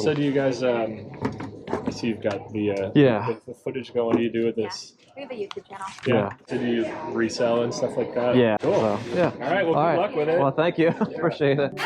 So do you guys, I see you've got Yeah. the footage going. What do you do with Yeah. this? We have a YouTube channel. Yeah. So do you resell and stuff like that? Yeah. Cool. So, yeah. All right. Well, good luck with it. Well, thank you. Appreciate it.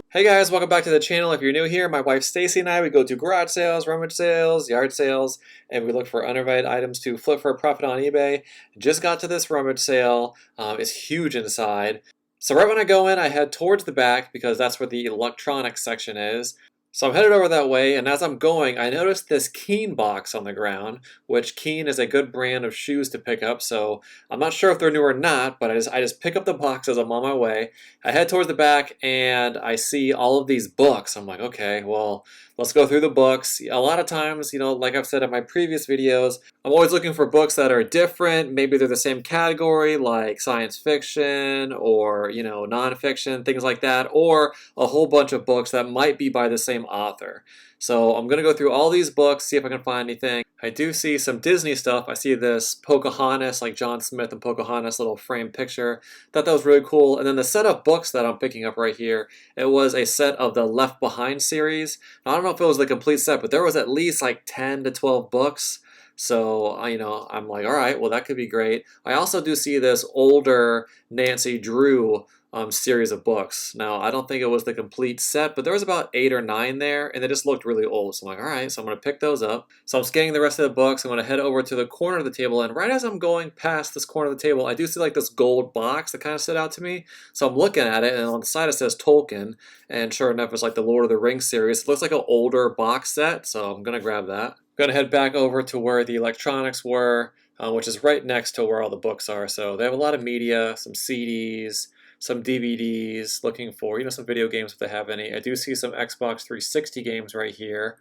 Hey guys, welcome back to the channel. If you're new here, my wife Stacy and I, we go to garage sales, rummage sales, yard sales, and we look for undervalued items to flip for a profit on eBay. Just got to this rummage sale. It's huge inside. So right when I go in, I head towards the back because that's where the electronics section is. So I'm headed over that way, and as I'm going, I noticed this Keen box on the ground, which Keen is a good brand of shoes to pick up, so I'm not sure if they're new or not, but I just pick up the box as I'm on my way. I head towards the back, and I see all of these books. I'm like, okay, well, let's go through the books. A lot of times, you know, like I've said in my previous videos, I'm always looking for books that are different. Maybe they're the same category, like science fiction or, you know, nonfiction, things like that, or a whole bunch of books that might be by the same author. So I'm going to go through all these books, see if I can find anything. I do see some Disney stuff. I see this Pocahontas, like John Smith and Pocahontas little frame picture. Thought that was really cool. And then the set of books that I'm picking up right here, it was a set of the Left Behind series. Now, I don't know if it was the complete set, but there was at least like 10 to 12 books. So, you know, I'm like, all right, well, that could be great. I also do see this older Nancy Drew series of books. Now, I don't think it was the complete set, but there was about 8 or 9 there, and they just looked really old. So I'm like, all right, so I'm going to pick those up. So I'm scanning the rest of the books. I'm going to head over to the corner of the table, and right as I'm going past this corner of the table, I do see like this gold box that kind of stood out to me. So I'm looking at it, and on the side it says Tolkien, and sure enough, it's like the Lord of the Rings series. It looks like an older box set, so I'm going to grab that. I'm going to head back over to where the electronics were, which is right next to where all the books are. So they have a lot of media, some CDs, some DVDs, looking for, you know, some video games if they have any. I do see some Xbox 360 games right here.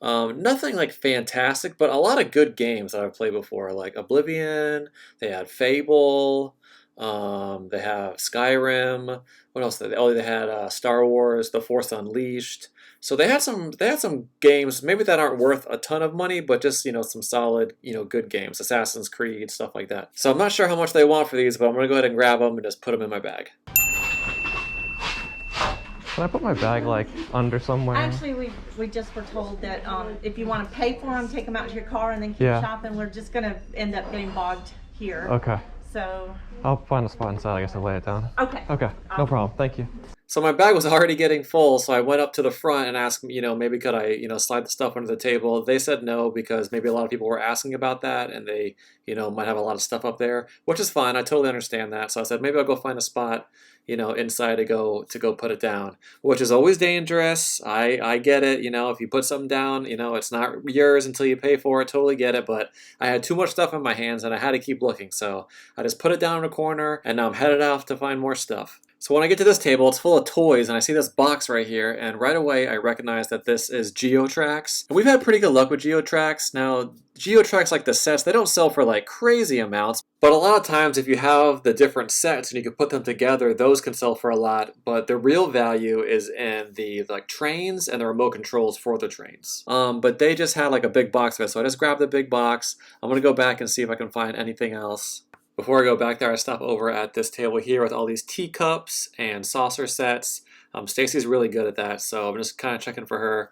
Nothing like fantastic, but a lot of good games that I've played before, like Oblivion, they had Fable, they have Skyrim. What else? They had Star Wars, The Force Unleashed. So they had some games maybe that aren't worth a ton of money, but just, you know, some solid, you know, good games, Assassin's Creed, stuff like that. So I'm not sure how much they want for these, but I'm gonna go ahead and grab them and just put them in my bag. Can I put my bag like under somewhere? Actually, we just were told that if you want to pay for them, take them out to your car and then keep shopping. We're just gonna end up getting bogged here. Okay. So I'll find a spot inside. I guess I'll lay it down. okay. Okay. No problem. Thank you. So my bag was already getting full, so I went up to the front and asked, you know, maybe could I, you know, slide the stuff under the table. They said no because maybe a lot of people were asking about that and they, you know, might have a lot of stuff up there, which is fine. I totally understand that. So I said maybe I'll go find a spot, you know, inside to go put it down, which is always dangerous. I get it, you know, if you put something down, you know, it's not yours until you pay for it. Totally get it, but I had too much stuff in my hands and I had to keep looking. So I just put it down in a corner and now I'm headed off to find more stuff. So when I get to this table, it's full of toys, and I see this box right here, and right away I recognize that this is GeoTrax. And we've had pretty good luck with GeoTrax. Now, GeoTrax, like the sets, they don't sell for like crazy amounts, but a lot of times if you have the different sets and you can put them together, those can sell for a lot, but the real value is in the like trains and the remote controls for the trains. But they just had like a big box of it, so I just grabbed the big box. I'm gonna go back and see if I can find anything else. Before I go back there, I stop over at this table here with all these teacups and saucer sets. Stacy's really good at that, so I'm just kind of checking for her.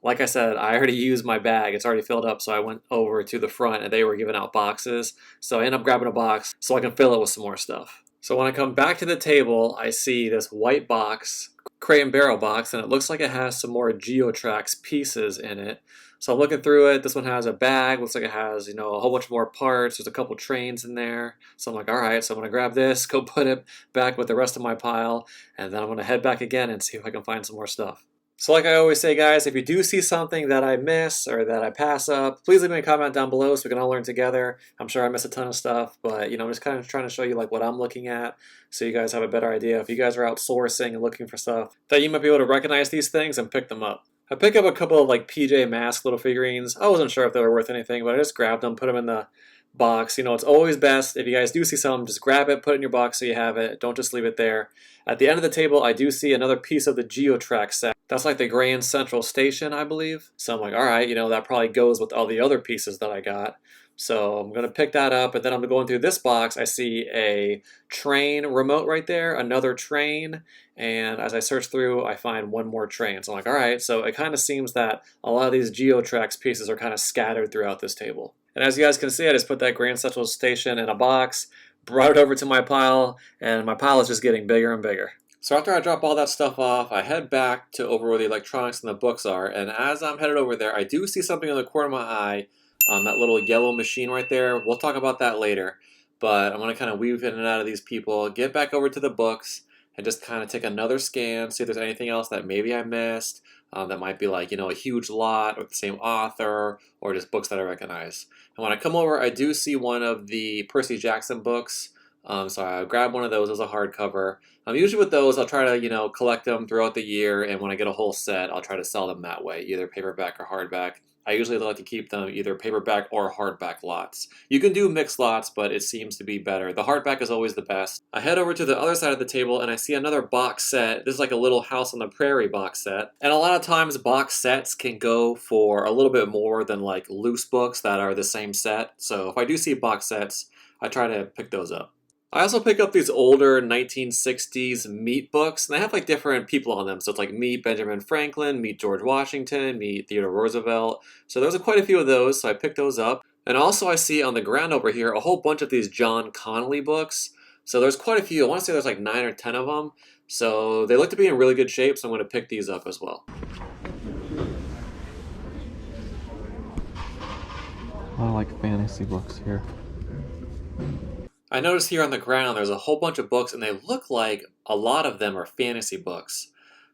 Like I said, I already used my bag. It's already filled up, so I went over to the front and they were giving out boxes. So I ended up grabbing a box so I can fill it with some more stuff. So when I come back to the table, I see this white box, crate and barrel box, and it looks like it has some more GeoTrax pieces in it. So I'm looking through it. This one has a bag. Looks like it has, you know, a whole bunch more parts. There's a couple trains in there. So I'm like, all right, so I'm going to grab this, go put it back with the rest of my pile, and then I'm going to head back again and see if I can find some more stuff. So like I always say, guys, if you do see something that I miss or that I pass up, please leave me a comment down below so we can all learn together. I'm sure I miss a ton of stuff, but, you know, I'm just kind of trying to show you like what I'm looking at so you guys have a better idea. If you guys are outsourcing and looking for stuff, that you might be able to recognize these things and pick them up. I picked up a couple of like PJ Masks little figurines. I wasn't sure if they were worth anything, but I just grabbed them, put them in the box. You know, it's always best if you guys do see something, just grab it, put it in your box so you have it. Don't just leave it there. At the end of the table, I do see another piece of the GeoTrax set. That's like the Grand Central Station, I believe. So I'm like, all right, you know, that probably goes with all the other pieces that I got. So I'm going to pick that up, and then I'm going through this box. I see a train remote right there, another train, and as I search through, I find one more train. So I'm like, all right, so it kind of seems that a lot of these GeoTrax pieces are kind of scattered throughout this table. And as you guys can see, I just put that Grand Central Station in a box, brought it over to my pile, and my pile is just getting bigger and bigger. So after I drop all that stuff off, I head back to over where the electronics and the books are, and as I'm headed over there, I do see something in the corner of my eye. That little yellow machine right there. We'll talk about that later. But I'm going to kind of weave in and out of these people, get back over to the books, and just kind of take another scan, see if there's anything else that maybe I missed, that might be like, a huge lot, or the same author, or just books that I recognize. And when I come over, I do see one of the Percy Jackson books. So I grab one of those as a hardcover. Usually with those, I'll try to, collect them throughout the year, and when I get a whole set, I'll try to sell them that way, either paperback or hardback. I usually like to keep them either paperback or hardback lots. You can do mixed lots, but it seems to be better. The hardback is always the best. I head over to the other side of the table and I see another box set. This is like a little House on the Prairie box set. And a lot of times box sets can go for a little bit more than like loose books that are the same set. So if I do see box sets, I try to pick those up. I also pick up these older 1960s Meet books, and they have like different people on them. So it's like Meet Benjamin Franklin, Meet George Washington, Meet Theodore Roosevelt. So there's quite a few of those, so I picked those up. And also I see on the ground over here a whole bunch of these John Connolly books. So there's quite a few. I want to say there's like 9 or 10 of them. So they look to be in really good shape, so I'm going to pick these up as well. I like fantasy books here. I noticed here on the ground there's a whole bunch of books, and they look like a lot of them are fantasy books.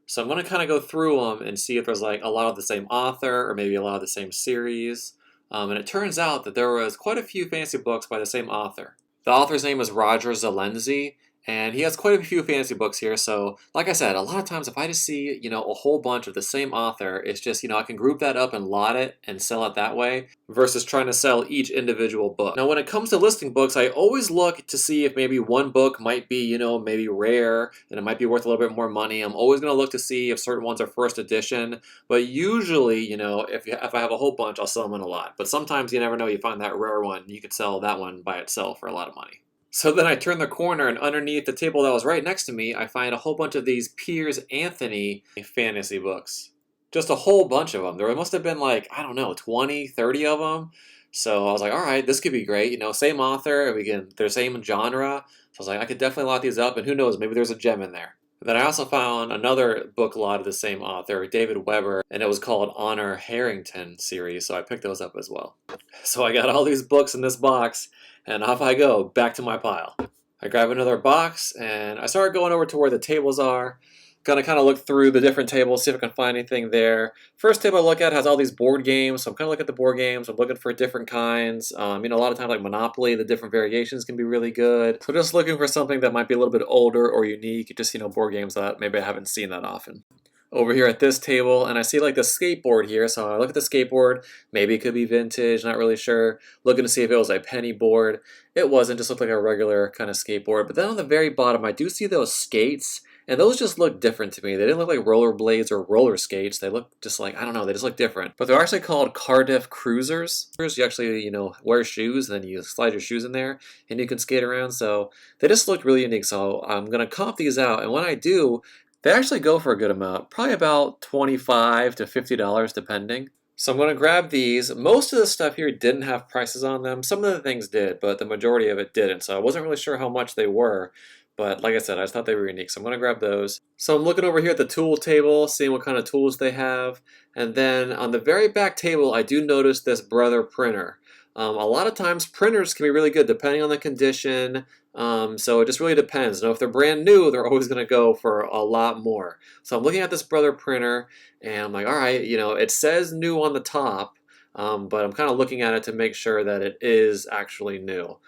So I'm going to kind of go through them and see if there's like a lot of the same author or maybe a lot of the same series. And it turns out that there was quite a few fantasy books by the same author. The author's name is Roger Zelensky, and he has quite a few fantasy books here. So like I said, a lot of times if I just see, a whole bunch of the same author, it's just, I can group that up and lot it and sell it that way versus trying to sell each individual book. Now when it comes to listing books, I always look to see if maybe one book might be, maybe rare and it might be worth a little bit more money. I'm always going to look to see if certain ones are first edition, but usually, if I have a whole bunch, I'll sell them in a lot. But sometimes you never know, you find that rare one, you could sell that one by itself for a lot of money. So then I turn the corner, and underneath the table that was right next to me, I find a whole bunch of these Piers Anthony fantasy books. Just a whole bunch of them. There must have been like, 20, 30 of them. So I was like, all right, this could be great. Same author, and they're same genre. So I was like, I could definitely lot these up, and who knows, maybe there's a gem in there. Then I also found another book lot of the same author, David Weber, and it was called Honor Harrington series, so I picked those up as well. So I got all these books in this box, and off I go, back to my pile. I grab another box, and I start going over to where the tables are. Gonna kind of look through the different tables, see if I can find anything there. First table I look at has all these board games, so I'm kind of looking at the board games. I'm looking for different kinds. A lot of times like Monopoly, the different variations can be really good. So just looking for something that might be a little bit older or unique, just, board games that maybe I haven't seen that often. Over here at this table, and I see like the skateboard here, so I look at the skateboard, maybe it could be vintage, not really sure. Looking to see if it was a penny board. It wasn't, just looked like a regular kind of skateboard. But then on the very bottom, I do see those skates, and those just look different to me. They didn't look like rollerblades or roller skates. They look just like, they just look different. But they're actually called Cardiff Cruisers. You actually, wear shoes, and then you slide your shoes in there, and you can skate around. So they just look really unique. So I'm going to comp these out, and when I do, they actually go for a good amount, probably about $25 to $50 depending. So I'm going to grab these. Most of the stuff here didn't have prices on them. Some of the things did, but the majority of it didn't. So I wasn't really sure how much they were. But like I said, I just thought they were unique, so I'm going to grab those. So I'm looking over here at the tool table, seeing what kind of tools they have. And then on the very back table, I do notice this Brother printer. A lot of times printers can be really good depending on the condition. So it just really depends. Now, if they're brand new, they're always going to go for a lot more. So I'm looking at this Brother printer, and I'm like, all right, it says new on the top, but I'm kind of looking at it to make sure that it is actually new.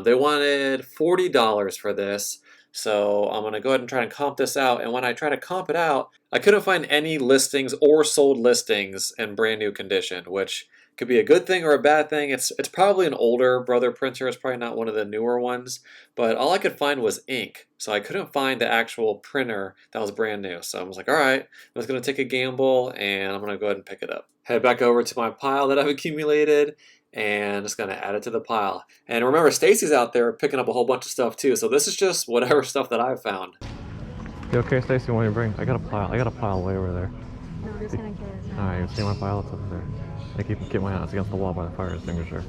They wanted $40 for this. So I'm going to go ahead and try and comp this out. And when I try to comp it out, I couldn't find any listings or sold listings in brand new condition, which could be a good thing or a bad thing. It's probably an older Brother printer. It's probably not one of the newer ones. But all I could find was ink. So I couldn't find the actual printer that was brand new. So I was like, all right, I'm just going to take a gamble, and I'm going to go ahead and pick it up. Head back over to my pile that I've accumulated. and just gonna add it to the pile. And remember, Stacy's out there picking up a whole bunch of stuff too, so this is just whatever stuff that I've found. You okay, Stacy? What do you bring? I got a pile way over there. No, I'm just gonna carry it. Alright, you see my pile? It's up there. I keep my hands against the wall by the fire extinguisher.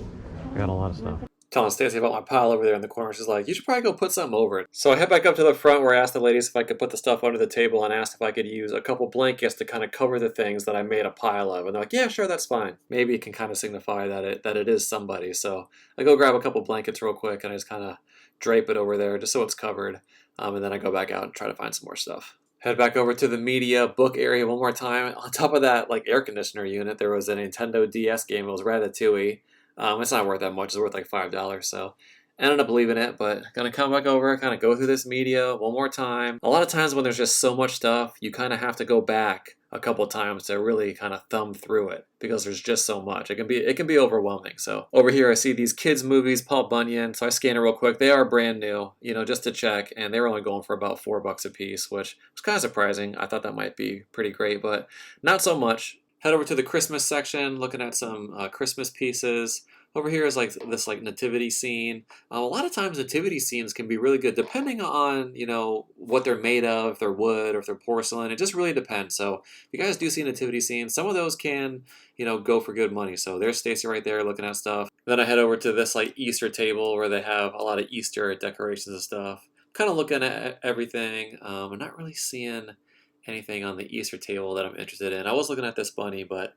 I got a lot of stuff. Telling Stacy about my pile over there in the corner. She's like, you should probably go put something over it. So I head back up to the front where I asked the ladies if I could put the stuff under the table and asked if I could use a couple blankets to kind of cover the things that I made a pile of. And they're like, yeah, sure, that's fine. Maybe it can kind of signify that it is somebody. So I go grab a couple blankets real quick and I just kind of drape it over there just so it's covered. And then I go back out and try to find some more stuff. Head back over to the media book area one more time. On top of that like air conditioner unit, there was a Nintendo DS game. It was Ratatouille. It's not worth that much. It's worth like $5. So ended up leaving it, but gonna come back over, kind of go through this media one more time. A lot of times when there's just so much stuff, you kind of have to go back a couple times to really kind of thumb through it because there's just so much. It can be overwhelming. So over here I see these kids movies, Paul Bunyan. So I scan it real quick. They are brand new, just to check, and they were only going for about $4 a piece, which was kind of surprising. I thought that might be pretty great, but not so much. Head over to the Christmas section, looking at some Christmas pieces. Over here is like this nativity scene. A lot of times nativity scenes can be really good depending on, what they're made of, if they're wood or if they're porcelain. It just really depends. So if you guys do see nativity scenes, some of those can, go for good money. So there's Stacy right there looking at stuff. Then I head over to this Easter table where they have a lot of Easter decorations and stuff. Kind of looking at everything. I'm not really seeing anything on the Easter table that I'm interested in. I was looking at this bunny, but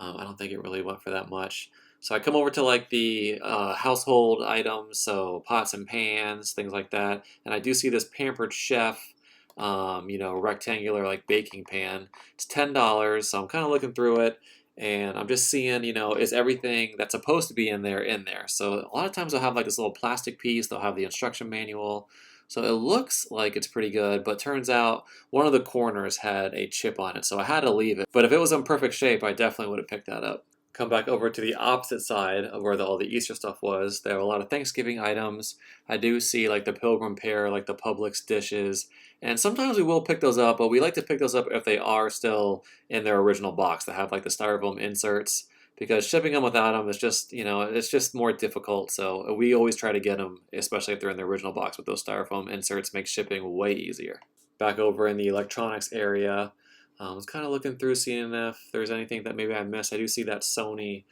I don't think it really went for that much. So I come over to the household items, so pots and pans, things like that. And I do see this Pampered Chef, rectangular baking pan. It's $10, so I'm kind of looking through it. And I'm just seeing, is everything that's supposed to be in there in there. So a lot of times they'll have this little plastic piece. They'll have the instruction manual. So it looks like it's pretty good, but turns out one of the corners had a chip on it. So I had to leave it. But if it was in perfect shape, I definitely would have picked that up. Come back over to the opposite side of where all the Easter stuff was. There are a lot of Thanksgiving items. I do see the Pilgrim pear, the Publix dishes. And sometimes we will pick those up, but we like to pick those up if they are still in their original box. They have the styrofoam inserts, because shipping them without them is just, it's just more difficult. So we always try to get them, especially if they're in the original box with those styrofoam inserts, makes shipping way easier. Back over in the electronics area, I was kind of looking through, seeing if there's anything that maybe I missed. I do see that Sony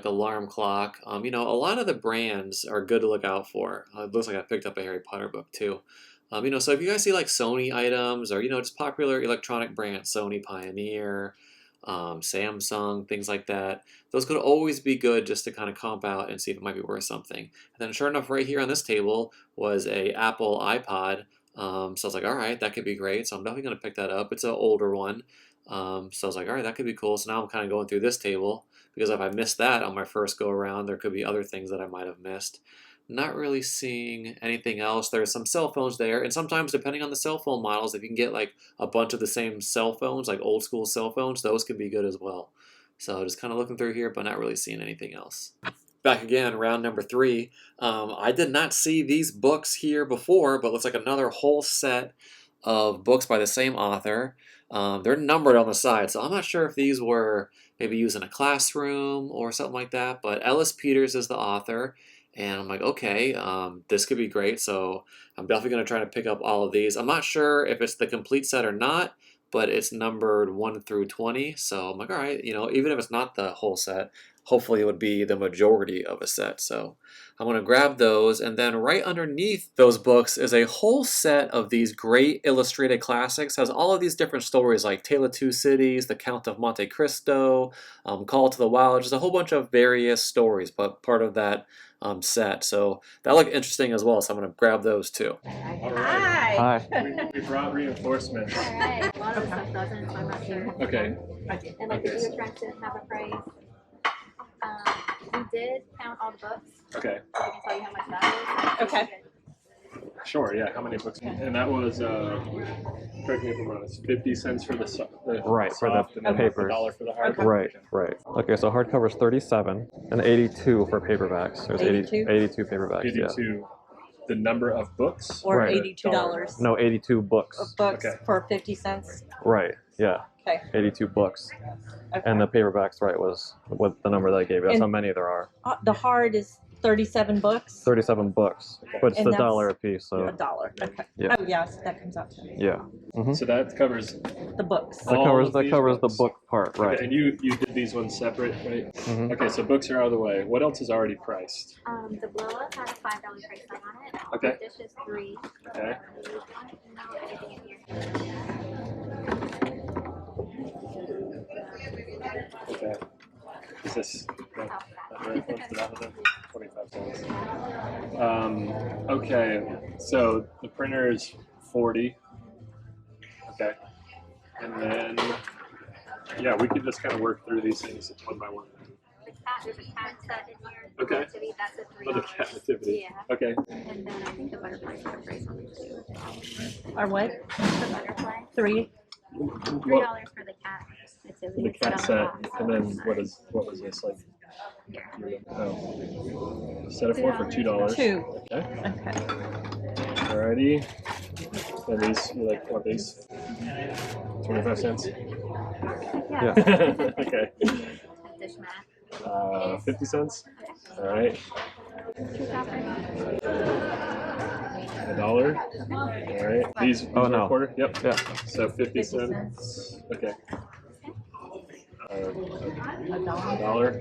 alarm clock. A lot of the brands are good to look out for. It looks like I picked up a Harry Potter book too. So if you guys see Sony items or just popular electronic brands, Sony, Pioneer, Samsung, things like that, those could always be good just to kind of comp out and see if it might be worth something. And then sure enough, right here on this table was a Apple iPod. So I was like, all right, that could be great. So I'm definitely going to pick that up. It's an older one. So I was like, all right, that could be cool. So now I'm kind of going through this table because if I missed that on my first go around, there could be other things that I might have missed. Not really seeing anything else. There's some cell phones there. And sometimes depending on the cell phone models, if you can get a bunch of the same cell phones, old school cell phones, those can be good as well. So just kind of looking through here, but not really seeing anything else. Back again, round number 3. I did not see these books here before, but looks like another whole set of books by the same author. They're numbered on the side, so I'm not sure if these were maybe used in a classroom or something like that, but Ellis Peters is the author, and I'm like, okay, this could be great, so I'm definitely going to try to pick up all of these. I'm not sure if it's the complete set or not, but it's numbered 1 through 20, so I'm like, all right, even if it's not the whole set, hopefully it would be the majority of a set. So I'm going to grab those, and then right underneath those books is a whole set of these great illustrated classics. Has all of these different stories like Tale of Two Cities, The Count of Monte Cristo, Call to the Wild, just a whole bunch of various stories, but part of that set. So that looked interesting as well, so I'm going to grab those too. All right. Hi. We brought reinforcements. All right. A lot of the stuff doesn't, so I'm not sure. Okay. And if you were trying to have a price, we did count all the books. Okay. So I can tell you how much that is. Okay. Sure, yeah. How many books? And that was, correct me if I'm wrong, it's 50 cents for the Right, for the soft, and then papers. $1 for the hard. Right. Okay, so hardcover's 37 and 82 for paperbacks. There's 82 paperbacks. 82. the number of books? Or Right. $82 No, 82 books. books Okay. for 50 cents. Right. Yeah. Okay. 82 books. Okay. And the paperbacks, right, was what the number that I gave you. That's And- how many there are. The hard is 37 books. 37 books, but it's And a that's $1 a piece. So $1. Okay. Yeah. Oh yes, that comes out to yeah, So that covers. the books. that All covers of that these covers books. the book part, right? Okay, and you did these ones separate, right? Mhm. Okay, so books are out of the way. What else is already priced? The blow up had a $5 price tag on it. Okay. The dish is $3. Okay. No, anything in here. Okay. Is this that right? What's that one? 25 cents. Okay, so the printer is 40. Okay. And then, yeah, we could just kind of work through these things one by one. There's a cat set in here. Okay. Nativity, that's a $3. Oh, the cat nativity. Yeah. Okay. And then I think the butterfly's got a price on it too. Or what? The butterfly. $3. $3 for the cat nativity. The cat It's set, on the box. and then what was this like? Oh, set of 4 for $2. 2. Okay. Okay. Alrighty. And these, you like want these? 25 cents. Yeah. Okay. Dish mat. 50 cents. All right. $1. All right. These Oh, are no. a quarter. Yep. Yeah. So 50 cents. Okay. $1. All right.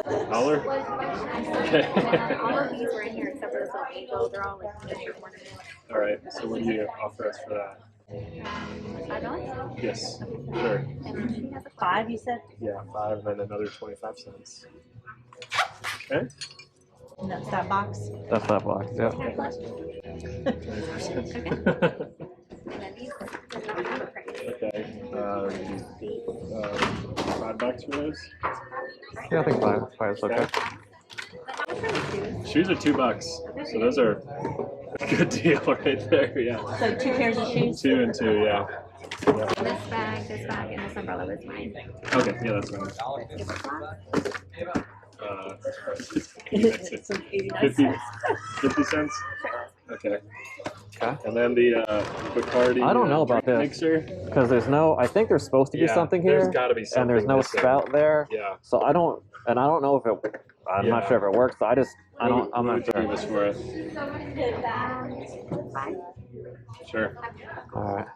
$1. Okay. All of these were in here except for this little angel. They're all like different ornaments. All right. So what do you offer us for that? $5? Yes. Sure. And then she has a 5, you said? Yeah, 5 and then another 25 cents. Okay. And that's that box. That's that box. Yeah. 25 cents. And then these does not have a price. Okay. $5 for those? Yeah, I think five is okay. How much are the shoes? Shoes are $2. So those are a good deal right there. Yeah. So 2 pairs of shoes. 2 and 2, yeah. This bag, and this umbrella was mine. Okay, yeah, that's fine. Let's give it one. It's like 89 50, cents. 50 cents? Okay. Okay. And then the Bacardi I don't know about drink this. mixer. Because there's no, I think there's supposed to be Yeah, something there's here, gotta be something and there's no missing. spout there. Yeah. So I don't know if it. I'm not Yeah. sure if it works. So I'm What not would you sure. give us for it? $5. Sure. All right.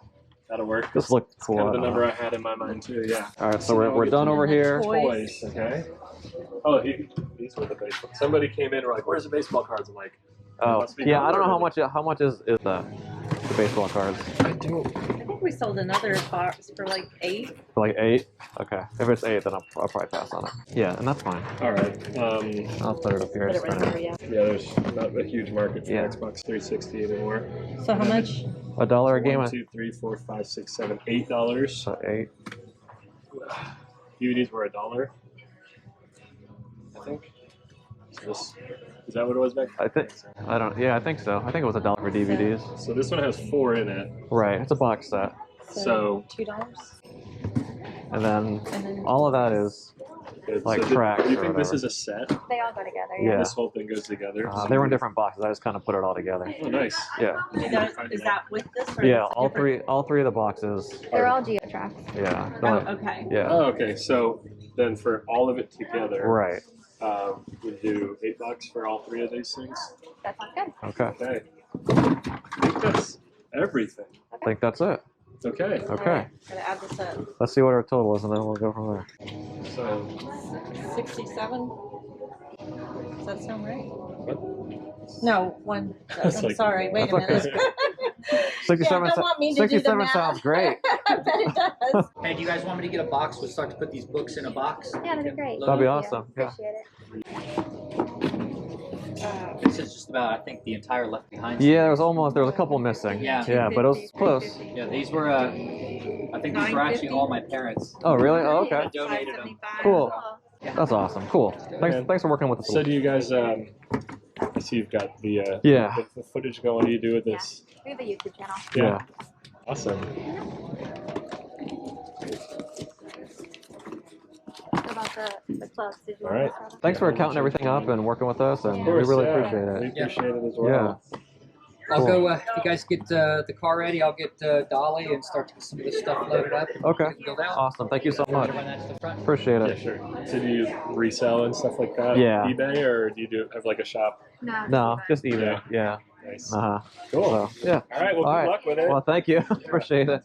That'll work. This looks It's cool. kind of the I don't number know. I had in my mind too, yeah. All right, so we're done over here. Toys, okay. Oh, these were the baseball. Somebody came in and were like, "Where's the baseball cards?" I'm like, Oh, must be yeah. I don't know gone how much is the baseball cards. I don't. I think we sold another box for like 8. For like 8. Okay. If it's 8, then I'll probably pass on it. Yeah, and that's fine. All right. I'll put it up here. Put It's it right fine. there, yeah. Yeah, there's not a huge market for Yeah. Xbox 360 anymore. So how much? $1 a game. 1, 2, 3, 4, 5, 6, 7, $8. So 8. DVDs were $1. I think. Is that what it was back? I think. I don't. Yeah, I think so. I think it was $1 for DVDs. So this one has 4 in it. Right. It's a box set, So $2. and then And then all of that is. Like tracks Do you or think this whatever. is a set? They all go together. Yeah. This whole thing goes together. They were in different boxes. I just kind of put it all together. Oh, nice. Yeah. Is that with this? Or Yeah. is it All different? three of the boxes. They're all geo tracks. Yeah. Oh, they're- okay. Yeah. Oh, okay. So then for all of it together, Right. we'd do $8 for all 3 of these things. That sounds good. Okay. Okay. I think that's everything. I think that's it. Okay. Okay. Gotta add this up. Let's see what our total is, and then we'll go from there. So 67. Does that sound right? what? No, one. I'm It's like- sorry. Wait a That's minute. okay. 67, Yeah, don't want me to do the 67 math. sounds great. I bet it does. Hey, do you guys want me to get a box? We'll start to put these books in a box. Yeah, that'd be great. That'd be Thank you. awesome. Yeah. Appreciate it. This is just about, I think, the entire Left Behind. Yeah, there was a couple missing. Yeah. Yeah, but it was close. Yeah, these were, I think these were actually all my parents. Oh, really? Oh, okay. I donated them. Cool. That's awesome. Cool. Thanks for working with us. So do you guys? I see you've got the Yeah. the footage going. What do you do with this? We have a YouTube channel. Yeah. Awesome. About the the clubs. Did you All want right. to start? Thanks for counting everything up and working with us, and Of course, we really yeah. appreciate We it. appreciate it as well. I'll Cool. go, if you guys get the car ready, I'll get Dolly and start to get some of this stuff loaded up. And Okay. we can go down. Awesome. Thank you so much. Everyone that's the front. Appreciate Yeah, it. sure. So do you resell and stuff like that? Yeah. eBay, or do you have like a shop? No, just eBay. Yeah. Nice. Uh huh. Cool. So, yeah. All right. Well, All good right. luck with it. Well, thank you. Appreciate it.